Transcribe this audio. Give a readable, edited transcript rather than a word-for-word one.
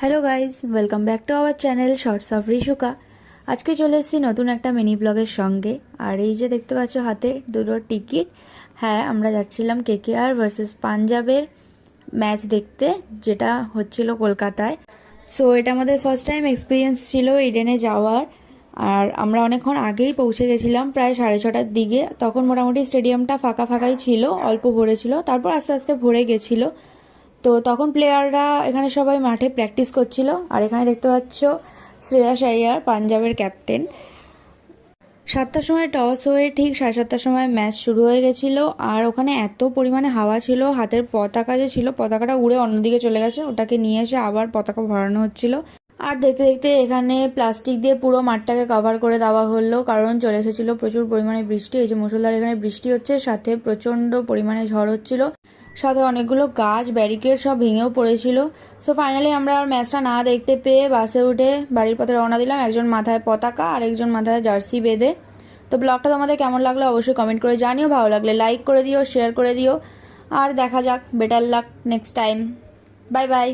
Hello guys, welcome back to our channel shorts of Rishuka. আজকে চলে এসেছি নতুন একটা মিনি ব্লগের সঙ্গে। আর এই যে দেখতে পাচ্ছ হাতে দুটো টিকিট। হ্যাঁ, আমরা যাচ্ছিলাম কেকেআর ভার্সেস পাঞ্জাবের ম্যাচ দেখতে, যেটা হচ্ছিল কলকাতায়। সো এটা আমাদের ফার্স্ট টাইম এক্সপিরিয়েন্স ছিল ইডেনে যাওয়ার। আর আমরা অনেকক্ষণ আগেই পৌঁছে গেছিলাম, প্রায় 6:30টার দিকে। তখন মোটামুটি স্টেডিয়ামটা ফাঁকা ফাঁকাই ছিল, অল্প ভরেছিল, তারপর আস্তে আস্তে ভরে গেছিলো। তো তখন প্লেয়াররা এখানে সবাই মাঠে প্র্যাকটিস করছিল। আর এখানে দেখতে পাচ্ছ শ্রেয়াস আইয়ার, পাঞ্জাবের ক্যাপ্টেন। 7টার সময় টস হয়ে ঠিক 7:30টার সময় ম্যাচ শুরু হয়ে গেছিলো। আর ওখানে এত পরিমাণে হাওয়া ছিল, হাতের পতাকা যে ছিল পতাকাটা উড়ে অন্যদিকে চলে গেছে, ওটাকে নিয়ে এসে আবার পতাকা ভরানো হচ্ছিল। আর দেখতে দেখতে এখানে প্লাস্টিক দিয়ে পুরো মাঠটাকে কভার করে দেওয়া হলো, কারণ চলে এসেছিলো প্রচুর পরিমাণে বৃষ্টি। এই যে মুষলধার এখানে বৃষ্টি হচ্ছে, সাথে প্রচণ্ড পরিমাণে ঝড় হচ্ছিল, সাথে অনেকগুলো গাছ ব্যারিকেড সব ভেঙেও পড়েছিল। সো ফাইনালি আমরা আর ম্যাচটা না দেখতে পেয়ে বাসে উঠে বাড়ির পথে রওনা দিলাম, একজন মাথায় পতাকা আর একজন মাথায় জার্সি বেঁধে। তো ব্লগটা তোমাদের কেমন লাগলো অবশ্যই কমেন্ট করে জানিও, ভালো লাগলে লাইক করে দিও, শেয়ার করে দিও। আর দেখা যাক, better luck next time. Bye bye.